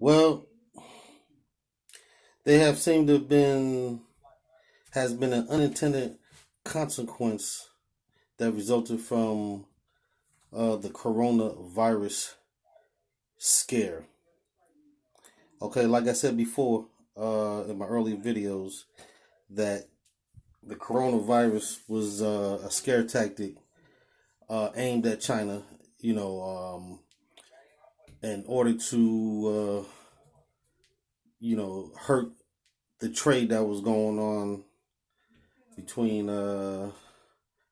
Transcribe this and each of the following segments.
Well, they have seemed to have been has been an unintended consequence that resulted from the coronavirus scare. Okay, like I said before in my earlier videos, that the coronavirus was a scare tactic aimed at China, in order to hurt the trade that was going on between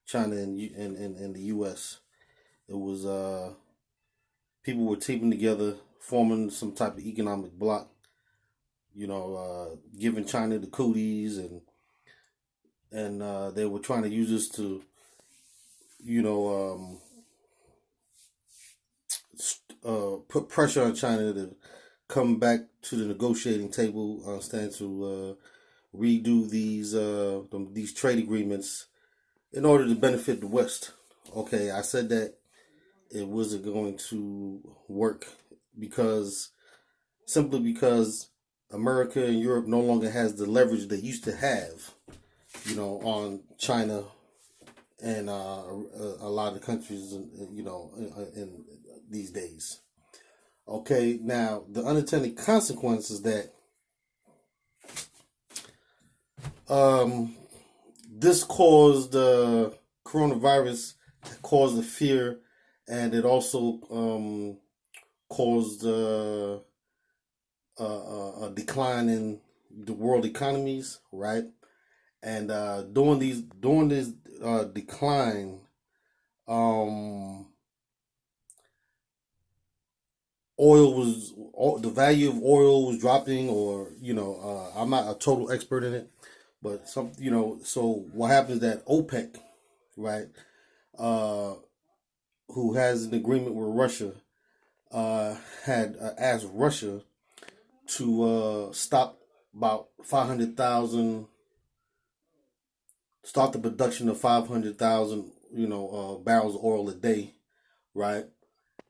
China and the U.S. It was people were teaming together, forming some type of economic bloc. Giving China the cooties, and they were trying to use this to, you know, put pressure on China to come back to the negotiating table, stand to redo these trade agreements in order to benefit the West. Okay, I said that it wasn't going to work because simply because America and Europe no longer has the leverage they used to have, on China and a lot of the countries, in these days. Okay, now the unintended consequence is that um, this caused coronavirus caused the fear, and it also caused a decline in the world economies, right? And during this decline, um, the value of oil was dropping, or I'm not a total expert in it, but so what happens that OPEC, right, uh, who has an agreement with Russia, had asked Russia to stop about 500,000, start the production of 500,000, barrels of oil a day, right?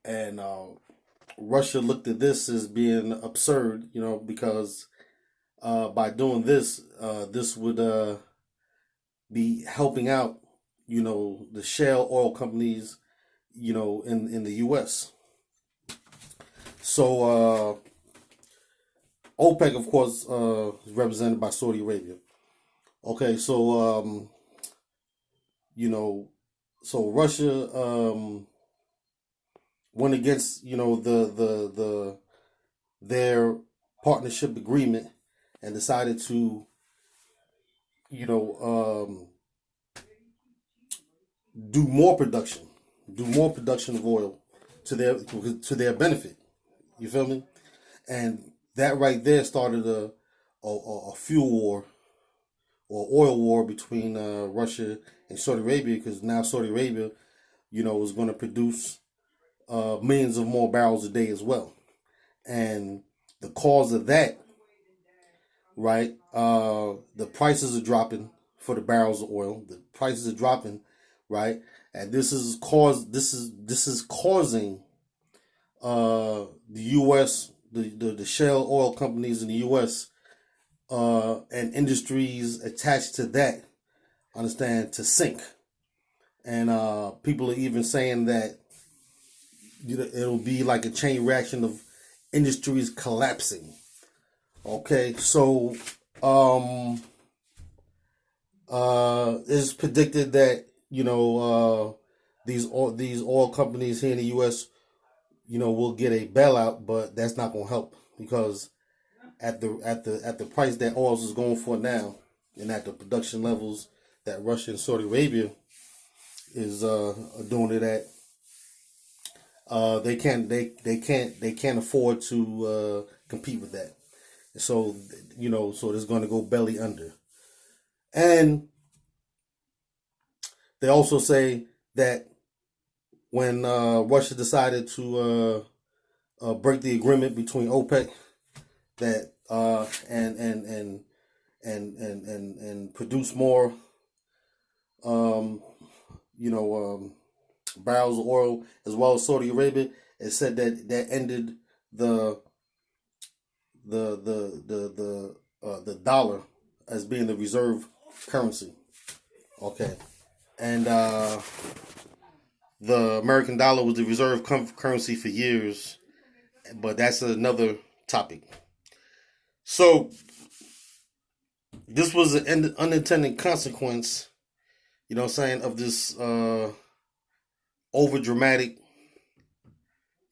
And Russia looked at this as being absurd, because by doing this, this would be helping out, the shale oil companies, in the U.S. So OPEC, of course, is represented by Saudi Arabia. Okay, so you know, so Russia went against the their partnership agreement and decided to you know do more production, do more production of oil to their benefit. You feel me? And that right there started a fuel war or oil war between Russia and Saudi Arabia, because now Saudi Arabia, is going to produce millions of more barrels a day as well. And the cause of that, right? The prices are dropping for the barrels of oil. The prices are dropping, right? And this is causing the U.S. The shale oil companies in the U.S. And industries attached to that, understand, to sink. And people are even saying that it'll be like a chain reaction of industries collapsing. Okay, so it's predicted that these oil companies here in the U.S. will get a bailout, but that's not going to help because at the price that oil is going for now, and at the production levels that Russia and Saudi Arabia is doing it at, they can't afford to compete with that. So so it's going to go belly under. And they also say that when Russia decided to break the agreement between OPEC, that and produce more um, you know barrels of oil, as well as Saudi Arabia, it said that ended the the dollar as being the reserve currency. Okay, and the American dollar was the reserve currency for years, but that's another topic. So this was an unintended consequence, you know what I'm saying, of this over dramatic,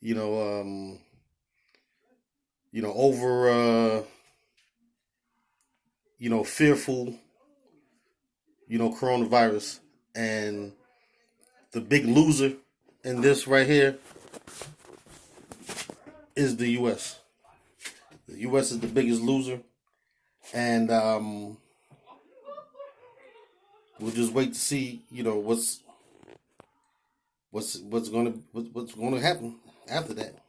you know, over fearful, coronavirus. And the big loser in this right here is the US. The US is the biggest loser. And we'll just wait to see, what's gonna happen after that.